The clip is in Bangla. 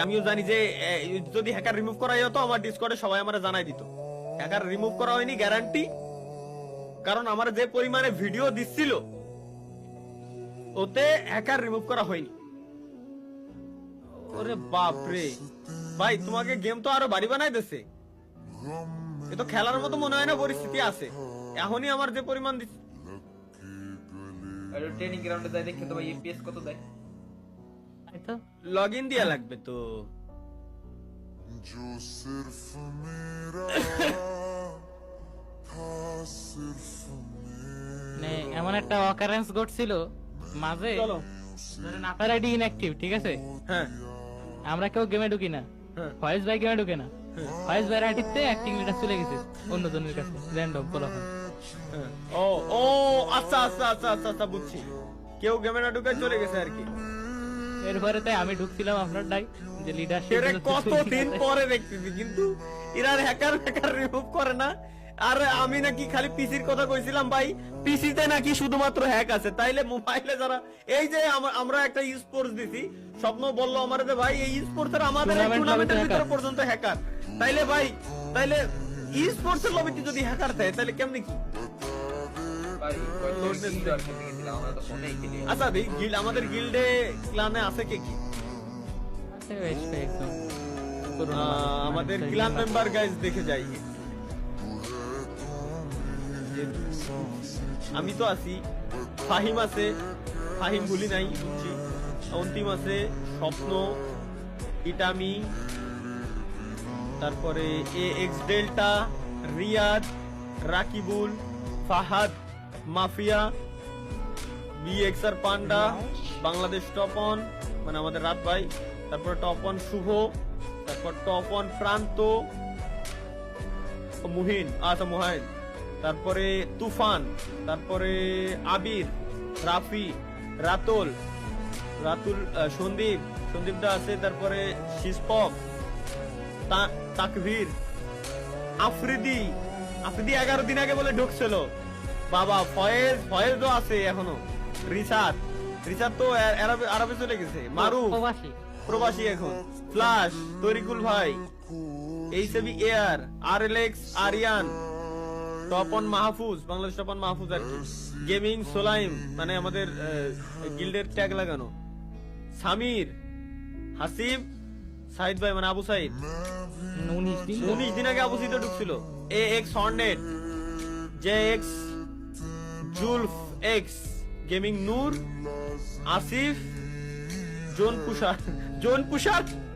আমিও জানি যে যদি হ্যাকার রিমুভ করা যেত আমার ডিসকর্ডে সবাই আমার জানাই দিত। হ্যাকার রিমুভ করা হয়নি গ্যারান্টি, কারণ আমার যে পরিমাণে ভিডিও দিচ্ছিল ওতে হ্যাকার রিমুভ করা হয়নি। ওরে বাপ রে ভাই, তোমাকে গেম তো আরো বাড়ি বানাই দিচ্ছে। এ তো খেলার মতো মনে হয় না পরিস্থিতি আছে এখনই আমার যে পরিমাণ দিচ্ছে। ট্রেনিং গ্রাউন্ডে যাই দেখে তো ভাই এপিএস কত দেয়, লগ ইন দিয়া লাগবে তো। जो सिर्फ मेरा था सिर्फ মানে এমন একটা অকারেন্স ঘটছিল মাঝে, চলো। ধরেন আপনার আইডি ইনঅ্যাক্টিভ, ঠিক আছে, হ্যাঁ আমরা কেউ গেমে ঢুকি না, হ্যাঁ ফয়েজ ভাই গেমে ঢুকে না, ফয়েজ ভাইয়ের আইডিতে অ্যাক্টিং লিডার চলে গেছে অন্য জনের কাছে, র্যান্ডম বলা হয়। হ্যাঁ। ও ও আচ্ছা আচ্ছা আচ্ছা আচ্ছা আচ্ছা বুঝছি, কেউ গেমে না ঢুকে চলে গেছে আর কি। এরপরে তাই আমি ঢুকছিলাম আপনার ডাই যে লিডারশিপ এরা কতদিন পরে দেখতেছি, কিন্তু এরা হ্যাকার হ্যাকার রিমুভ করে না। আর আমি নাকি খালি পিসির কথা কইছিলাম ভাই, পিসিতে নাকি শুধুমাত্র হ্যাক আছে, তাইলে মোবাইলে যারা এই যে আমরা একটা স্পোর্টস দিছি, স্বপ্ন বললো আমার যে ভাই এই স্পোর্টস এর আমাদের টুর্নামেন্টের ভিতরে পর্যন্ত হ্যাকার, তাইলে ভাই তাইলে স্পোর্টস এর লবিতে যদি হ্যাকার থাকে তাহলে কেমনে কি? ভাই কয়েকটা গিল্ড আর খেলতে গেছিলাম আমরা, তো ফোনেই খেলি। আচ্ছা ভাই গিল্ড, আমাদের গিল্ডে ক্লানে আছে কে কি? আমাদের ক্লান মেম্বার গাইজ দেখে যাই। আমি তো আছি, ফাহিম আছে, ফাহিম ভুলি নাই বুঝছি, অন্তিম আছে, স্বপ্ন, ইটামি, তারপরে A X Delta, Riyad, Rakibul, Fahad, Mafia, BX আর পান্ডা, বাংলাদেশ টপ অন মানে আমাদের রাত ভাই, তারপর টপ অন শুভ, তারপর টপ অন প্রান্ত, মুহিন আচ্ছা মুহাইন, তারপরে তুফান, তারপরে আবির, রাফি, রাতুল, সন্দীপ দা আছে, তারপরে শিসপক, তাকভীর, আফ্রিদি 11 দিন আগে বলে ঢুকছিল বাবা, ফয়েজও আছে এখনো, রিসাদ তো আরবে চলে গেছে, মারুফ প্রবাসী এখন, ফ্লাশ, তরিকুল ভাই, এইচবি এয়ার, আরএলএক্স, আরিয়ান, টপন মাহফুজ, বাংলাদেশ টপন মাহফুজ আর কি, গেমিং সোলাইম মানে আমাদের গিল্ডের ট্যাগ লাগানো, সামির, হাসিব, সাইদ ভাই মানে আবু সাইদ 19 দিন আগে আবু সাইদ ঢুকছিল, A X Hornet, J X, জুলফ এক্স, গেমিং নূর, আসিফ, জোন পুষার